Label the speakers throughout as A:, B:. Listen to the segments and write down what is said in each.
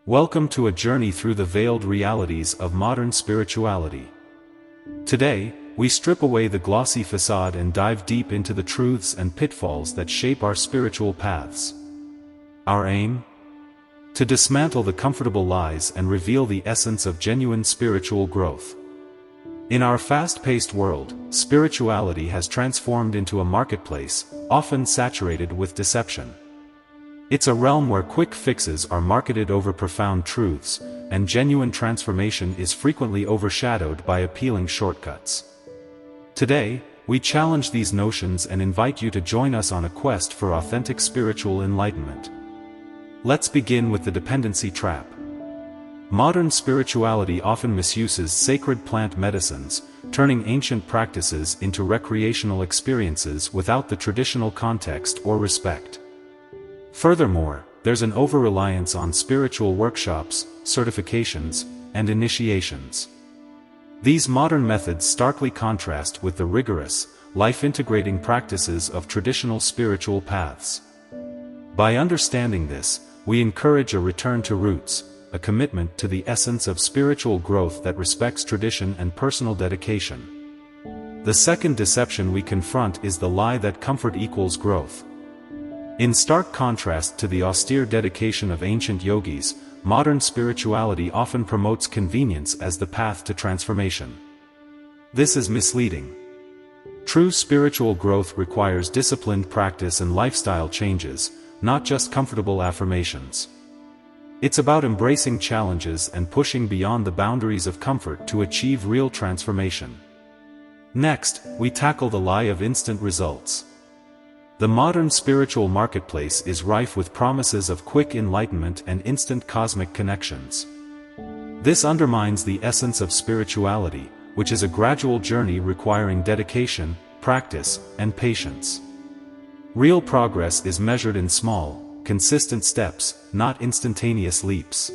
A: Welcome to a journey through the veiled realities of modern spirituality. Today, we strip away the glossy facade and dive deep into the truths and pitfalls that shape our spiritual paths. Our aim? To dismantle the comfortable lies and reveal the essence of genuine spiritual growth. In our fast-paced world, spirituality has transformed into a marketplace, often saturated with deception. It's a realm where quick fixes are marketed over profound truths, and genuine transformation is frequently overshadowed by appealing shortcuts. Today, we challenge these notions and invite you to join us on a quest for authentic spiritual enlightenment. Let's begin with the dependency trap. Modern spirituality often misuses sacred plant medicines, turning ancient practices into recreational experiences without the traditional context or respect. Furthermore, there's an over-reliance on spiritual workshops, certifications, and initiations. These modern methods starkly contrast with the rigorous, life-integrating practices of traditional spiritual paths. By understanding this, we encourage a return to roots, a commitment to the essence of spiritual growth that respects tradition and personal dedication. The second deception we confront is the lie that comfort equals growth. In stark contrast to the austere dedication of ancient yogis, modern spirituality often promotes convenience as the path to transformation. This is misleading. True spiritual growth requires disciplined practice and lifestyle changes, not just comfortable affirmations. It's about embracing challenges and pushing beyond the boundaries of comfort to achieve real transformation. Next, we tackle the lie of instant results. The modern spiritual marketplace is rife with promises of quick enlightenment and instant cosmic connections. This undermines the essence of spirituality, which is a gradual journey requiring dedication, practice, and patience. Real progress is measured in small, consistent steps, not instantaneous leaps.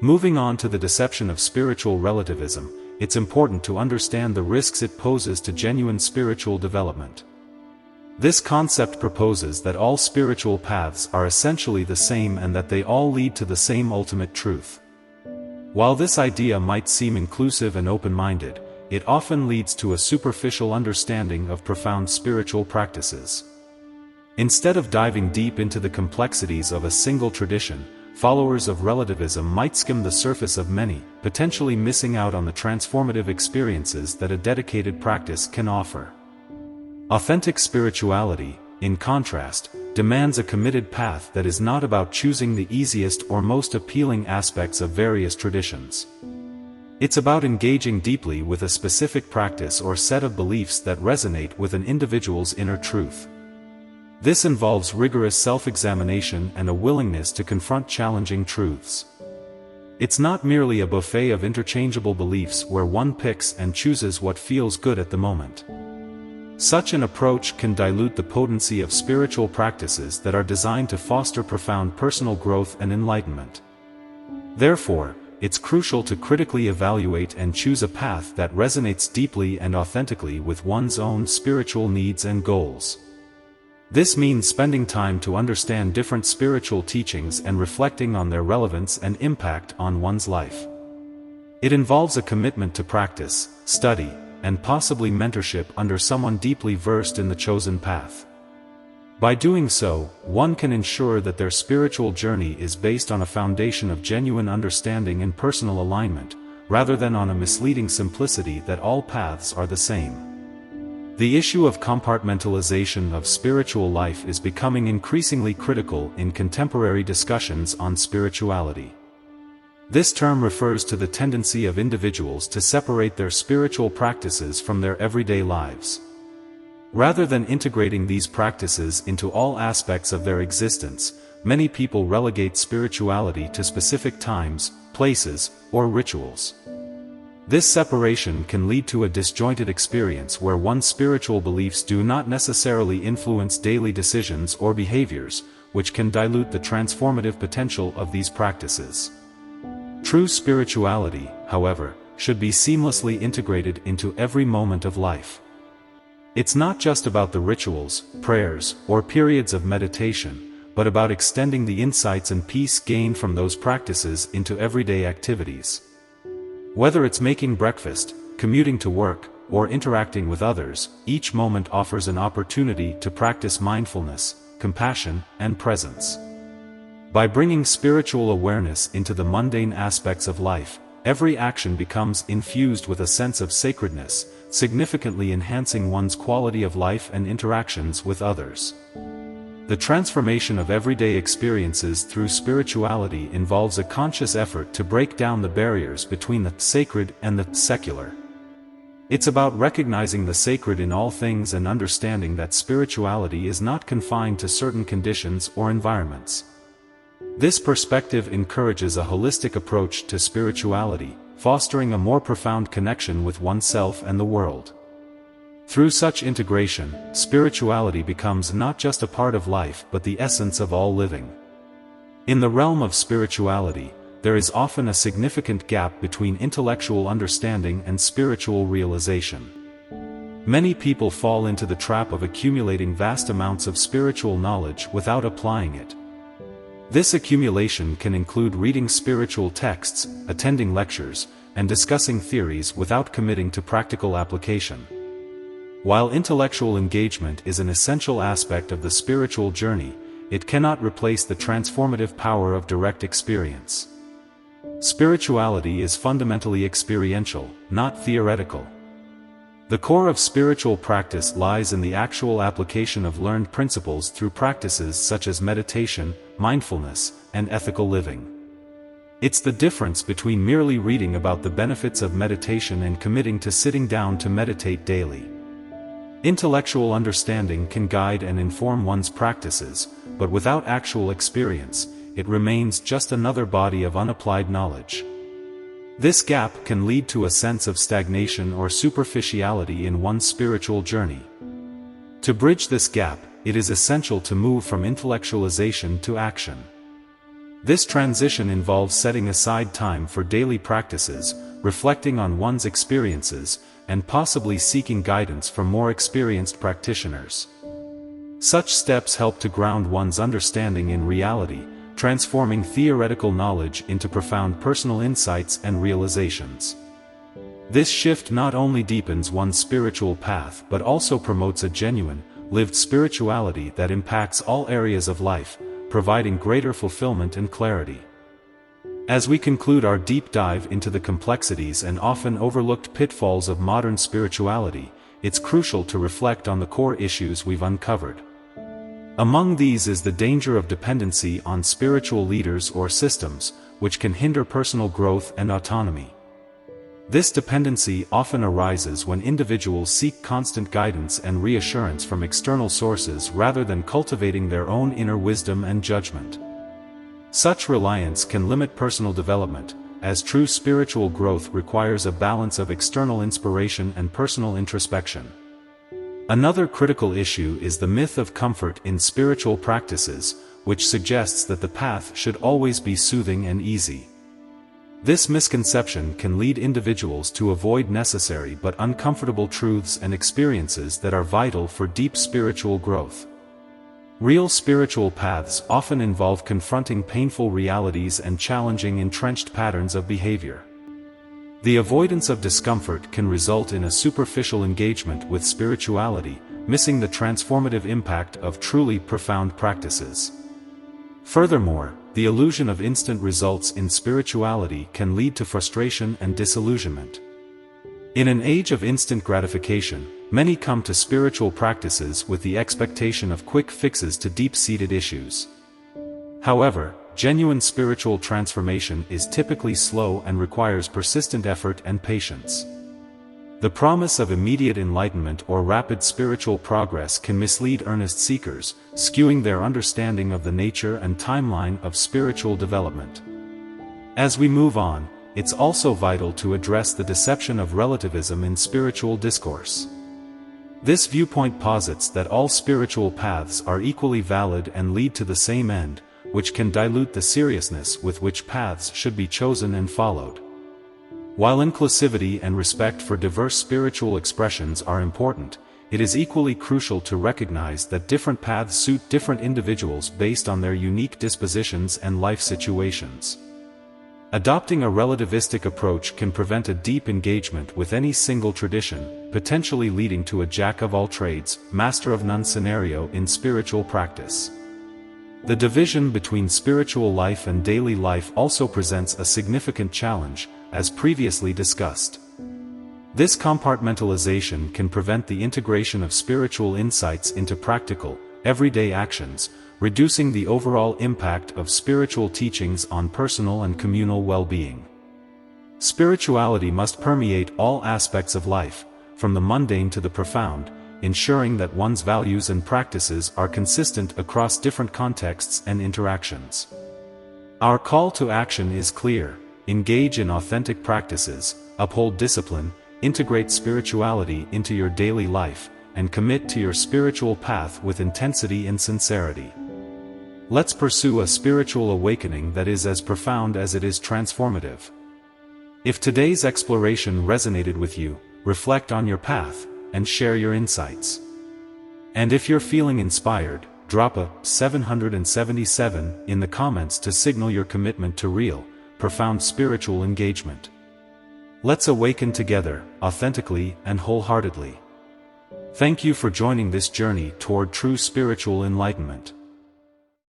A: Moving on to the deception of spiritual relativism, it's important to understand the risks it poses to genuine spiritual development. This concept proposes that all spiritual paths are essentially the same and that they all lead to the same ultimate truth. While this idea might seem inclusive and open-minded, it often leads to a superficial understanding of profound spiritual practices. Instead of diving deep into the complexities of a single tradition, followers of relativism might skim the surface of many, potentially missing out on the transformative experiences that a dedicated practice can offer. Authentic spirituality, in contrast, demands a committed path that is not about choosing the easiest or most appealing aspects of various traditions. It's about engaging deeply with a specific practice or set of beliefs that resonate with an individual's inner truth. This involves rigorous self-examination and a willingness to confront challenging truths. It's not merely a buffet of interchangeable beliefs where one picks and chooses what feels good at the moment. Such an approach can dilute the potency of spiritual practices that are designed to foster profound personal growth and enlightenment. Therefore, it's crucial to critically evaluate and choose a path that resonates deeply and authentically with one's own spiritual needs and goals. This means spending time to understand different spiritual teachings and reflecting on their relevance and impact on one's life. It involves a commitment to practice, study, and possibly mentorship under someone deeply versed in the chosen path. By doing so, one can ensure that their spiritual journey is based on a foundation of genuine understanding and personal alignment, rather than on a misleading simplicity that all paths are the same. The issue of compartmentalization of spiritual life is becoming increasingly critical in contemporary discussions on spirituality. This term refers to the tendency of individuals to separate their spiritual practices from their everyday lives. Rather than integrating these practices into all aspects of their existence, many people relegate spirituality to specific times, places, or rituals. This separation can lead to a disjointed experience where one's spiritual beliefs do not necessarily influence daily decisions or behaviors, which can dilute the transformative potential of these practices. True spirituality, however, should be seamlessly integrated into every moment of life. It's not just about the rituals, prayers, or periods of meditation, but about extending the insights and peace gained from those practices into everyday activities. Whether it's making breakfast, commuting to work, or interacting with others, each moment offers an opportunity to practice mindfulness, compassion, and presence. By bringing spiritual awareness into the mundane aspects of life, every action becomes infused with a sense of sacredness, significantly enhancing one's quality of life and interactions with others. The transformation of everyday experiences through spirituality involves a conscious effort to break down the barriers between the sacred and the secular. It's about recognizing the sacred in all things and understanding that spirituality is not confined to certain conditions or environments. This perspective encourages a holistic approach to spirituality, fostering a more profound connection with oneself and the world. Through such integration, spirituality becomes not just a part of life but the essence of all living. In the realm of spirituality, there is often a significant gap between intellectual understanding and spiritual realization. Many people fall into the trap of accumulating vast amounts of spiritual knowledge without applying it. This accumulation can include reading spiritual texts, attending lectures, and discussing theories without committing to practical application. While intellectual engagement is an essential aspect of the spiritual journey, it cannot replace the transformative power of direct experience. Spirituality is fundamentally experiential, not theoretical. The core of spiritual practice lies in the actual application of learned principles through practices such as meditation, mindfulness, and ethical living. It's the difference between merely reading about the benefits of meditation and committing to sitting down to meditate daily. Intellectual understanding can guide and inform one's practices, but without actual experience, it remains just another body of unapplied knowledge. This gap can lead to a sense of stagnation or superficiality in one's spiritual journey. To bridge this gap, it is essential to move from intellectualization to action. This transition involves setting aside time for daily practices, reflecting on one's experiences, and possibly seeking guidance from more experienced practitioners. Such steps help to ground one's understanding in reality, transforming theoretical knowledge into profound personal insights and realizations. This shift not only deepens one's spiritual path but also promotes a genuine, lived spirituality that impacts all areas of life, providing greater fulfillment and clarity. As we conclude our deep dive into the complexities and often overlooked pitfalls of modern spirituality, it's crucial to reflect on the core issues we've uncovered. Among these is the danger of dependency on spiritual leaders or systems, which can hinder personal growth and autonomy. This dependency often arises when individuals seek constant guidance and reassurance from external sources rather than cultivating their own inner wisdom and judgment. Such reliance can limit personal development, as true spiritual growth requires a balance of external inspiration and personal introspection. Another critical issue is the myth of comfort in spiritual practices, which suggests that the path should always be soothing and easy. This misconception can lead individuals to avoid necessary but uncomfortable truths and experiences that are vital for deep spiritual growth. Real spiritual paths often involve confronting painful realities and challenging entrenched patterns of behavior. The avoidance of discomfort can result in a superficial engagement with spirituality, missing the transformative impact of truly profound practices. Furthermore, the illusion of instant results in spirituality can lead to frustration and disillusionment. In an age of instant gratification, many come to spiritual practices with the expectation of quick fixes to deep-seated issues. However, genuine spiritual transformation is typically slow and requires persistent effort and patience. The promise of immediate enlightenment or rapid spiritual progress can mislead earnest seekers, skewing their understanding of the nature and timeline of spiritual development. As we move on, it's also vital to address the deception of relativism in spiritual discourse. This viewpoint posits that all spiritual paths are equally valid and lead to the same end, which can dilute the seriousness with which paths should be chosen and followed. While inclusivity and respect for diverse spiritual expressions are important, it is equally crucial to recognize that different paths suit different individuals based on their unique dispositions and life situations. Adopting a relativistic approach can prevent a deep engagement with any single tradition, potentially leading to a jack-of-all-trades, master-of-none scenario in spiritual practice. The division between spiritual life and daily life also presents a significant challenge, as previously discussed. This compartmentalization can prevent the integration of spiritual insights into practical, everyday actions, reducing the overall impact of spiritual teachings on personal and communal well-being. Spirituality must permeate all aspects of life, from the mundane to the profound, ensuring that one's values and practices are consistent across different contexts and interactions. Our call to action is clear: engage in authentic practices, uphold discipline, integrate spirituality into your daily life, and commit to your spiritual path with intensity and sincerity. Let's pursue a spiritual awakening that is as profound as it is transformative. If today's exploration resonated with you, reflect on your path, and share your insights. And if you're feeling inspired, drop a 777 in the comments to signal your commitment to real, profound spiritual engagement. Let's awaken together, authentically and wholeheartedly. Thank you for joining this journey toward true spiritual enlightenment.